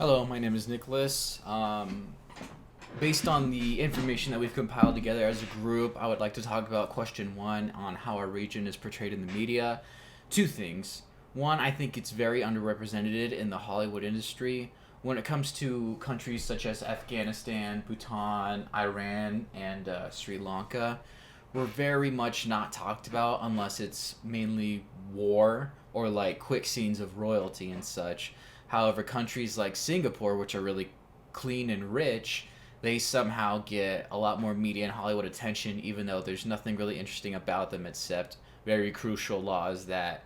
Hello, my name is Nicholas. Based on the information that we've compiled together as a group, I would like to talk about question one on how our region is portrayed in the media. Two things. One, I think it's very underrepresented in the Hollywood industry. When it comes to countries such as Afghanistan, Bhutan, Iran, and Sri Lanka, we're very much not talked about unless it's mainly war or like quick scenes of royalty and such. However, countries like Singapore, which are really clean and rich, they somehow get a lot more media and Hollywood attention, even though there's nothing really interesting about them except very crucial laws that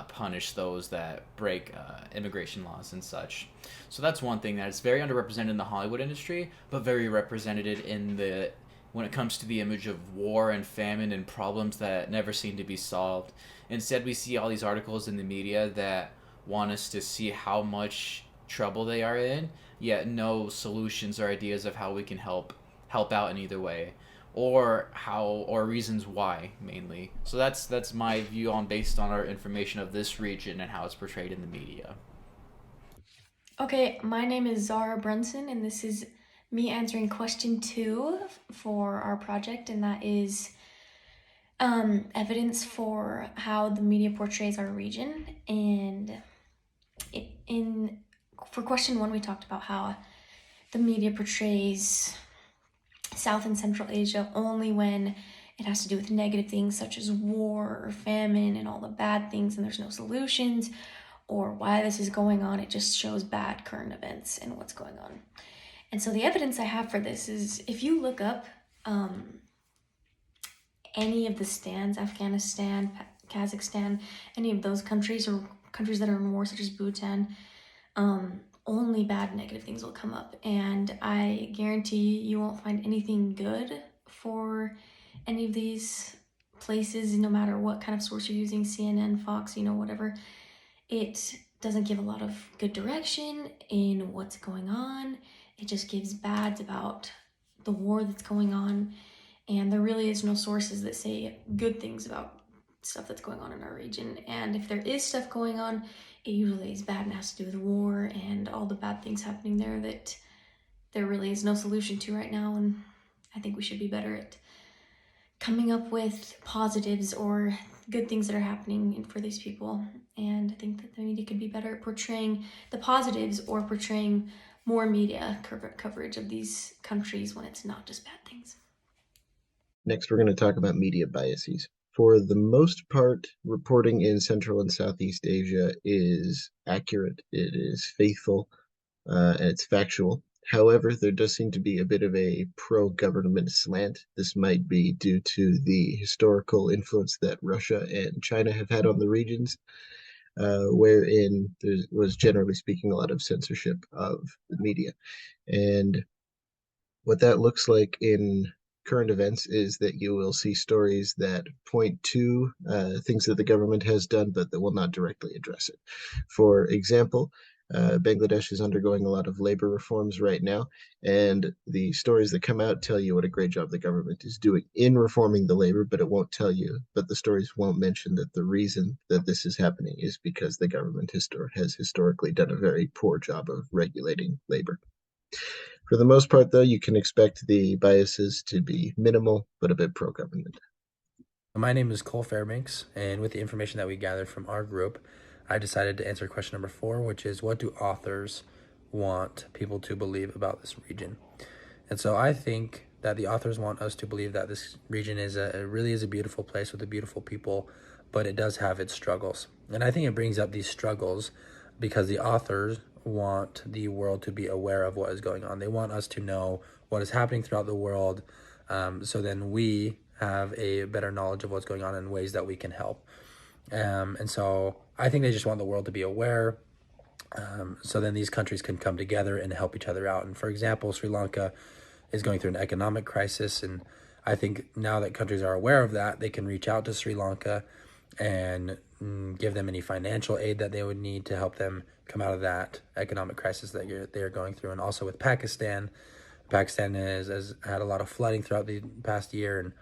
punish those that break immigration laws and such. So that's one thing that is very underrepresented in the Hollywood industry, but very represented in the when it comes to the image of war and famine and problems that never seem to be solved. Instead, we see all these articles in the media that want us to see how much trouble they are in, yet no solutions or ideas of how we can help out in either way, or reasons why mainly. So that's my view on based on our information of this region and how it's portrayed in the media. Okay, my name is Zara Brunson, and this is me answering question two for our project, and that is evidence for how the media portrays our region. And in for question one, we talked about how the media portrays South and Central Asia only when it has to do with negative things such as war or famine and all the bad things, and there's no solutions or why this is going on. It just shows bad current events and what's going on. And so the evidence I have for this is if you look up any of the stands, Afghanistan, Kazakhstan, any of those countries or countries that are in war, such as Bhutan, only bad negative things will come up. And I guarantee you won't find anything good for any of these places, no matter what kind of source you're using, CNN, Fox, whatever. It doesn't give a lot of good direction in what's going on. It just gives bads about the war that's going on, and there really is no sources that say good things about stuff that's going on in our region. And if there is stuff going on, it usually is bad and has to do with war and all the bad things happening there that there really is no solution to right now. And I think we should be better at coming up with positives or good things that are happening for these people. And I think that the media could be better at portraying the positives or portraying more media coverage of these countries when it's not just bad things. Next, we're going to talk about media biases. For the most part, reporting in Central and Southeast Asia is accurate, it is faithful, and it's factual. However, there does seem to be a bit of a pro-government slant. This might be due to the historical influence that Russia and China have had on the regions, wherein there was, generally speaking, a lot of censorship of the media. And what that looks like in current events is that you will see stories that point to things that the government has done, but that will not directly address it. For example, Bangladesh is undergoing a lot of labor reforms right now, and the stories that come out tell you what a great job the government is doing in reforming the labor, but it won't tell you, but the stories won't mention that the reason that this is happening is because the government has historically done a very poor job of regulating labor. For the most part, though, you can expect the biases to be minimal, but a bit pro-government. My name is Cole Fairbanks, and with the information that we gathered from our group, I decided to answer question number 4, which is what do authors want people to believe about this region? And so I think that the authors want us to believe that this region really is a beautiful place with a beautiful people, but it does have its struggles. And I think it brings up these struggles because the authors want the world to be aware of what is going on. They want us to know what is happening throughout the world, so then we have a better knowledge of what's going on in ways that we can help. And so I think they just want the world to be aware, so then these countries can come together and help each other out. And for example, Sri Lanka is going through an economic crisis, and I think now that countries are aware of that, they can reach out to Sri Lanka and give them any financial aid that they would need to help them come out of that economic crisis that they're going through. And also with Pakistan, has had a lot of flooding throughout the past year, and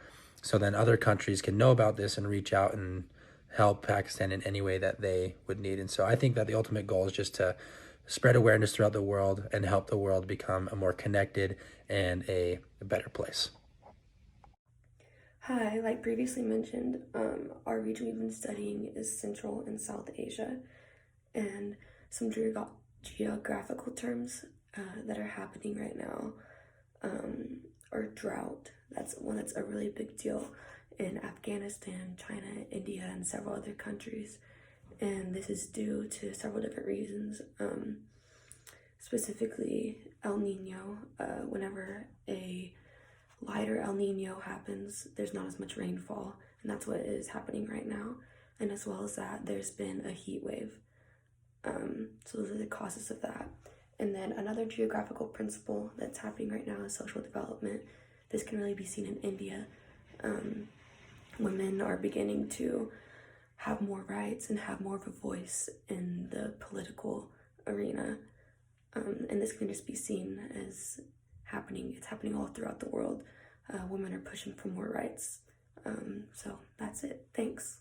so then other countries can know about this and reach out and help Pakistan in any way that they would need. And so I think that the ultimate goal is just to spread awareness throughout the world and help the world become a more connected and a better place. Hi, like previously mentioned, our region we've been studying is Central and South Asia, and some geographical terms that are happening right now are drought. That's one that's a really big deal in Afghanistan, China, India, and several other countries. And this is due to several different reasons, specifically El Nino. Whenever a lighter El Nino happens, there's not as much rainfall, and that's what is happening right now. And as well as that, there's been a heat wave. So those are the causes of that. And then another geographical principle that's happening right now is social development. This can really be seen in India. Women are beginning to have more rights and have more of a voice in the political arena. And this can just be seen as happening. It's happening all throughout the world. Women are pushing for more rights. So that's it. Thanks.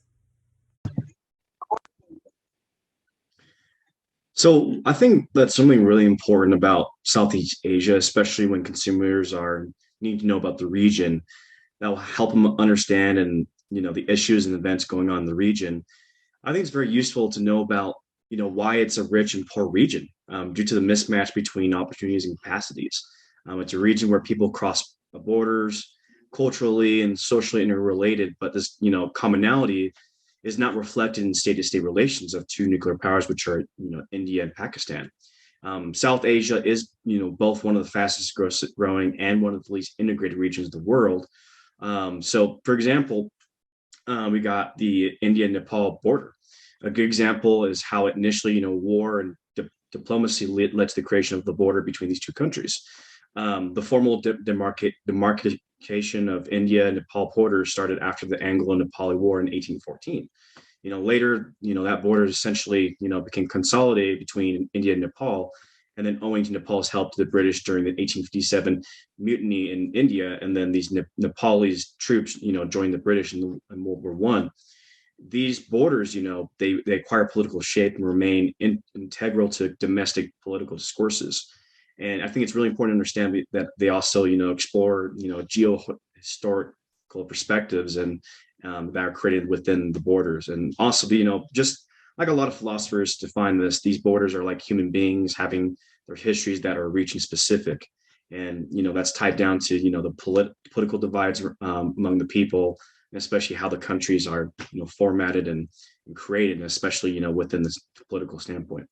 So I think that's something really important about Southeast Asia, especially when consumers are need to know about the region. That will help them understand and the issues and events going on in the region. I think it's very useful to know about why it's a rich and poor region due to the mismatch between opportunities and capacities. It's a region where people cross borders culturally and socially interrelated, but this commonality is not reflected in state-to-state relations of two nuclear powers, which are India and Pakistan. South Asia is both one of the fastest growing and one of the least integrated regions of the world. So, for example, we got the India-Nepal border. A good example is how it initially, war and diplomacy led to the creation of the border between these two countries. The formal demarcation of India and Nepal borders started after the Anglo-Nepali War in 1814. Later, that border essentially, became consolidated between India and Nepal. And then owing to Nepal's help to the British during the 1857 mutiny in India, and then these Nepalese troops, joined the British in World War One. These borders, they acquire political shape and remain integral to domestic political discourses. And I think it's really important to understand that they also, explore, geohistorical perspectives and that are created within the borders. And also, just like a lot of philosophers define this, these borders are like human beings having their histories that are region specific. And, that's tied down to, the political divides among the people, and especially how the countries are, formatted and created, and especially, within this political standpoint.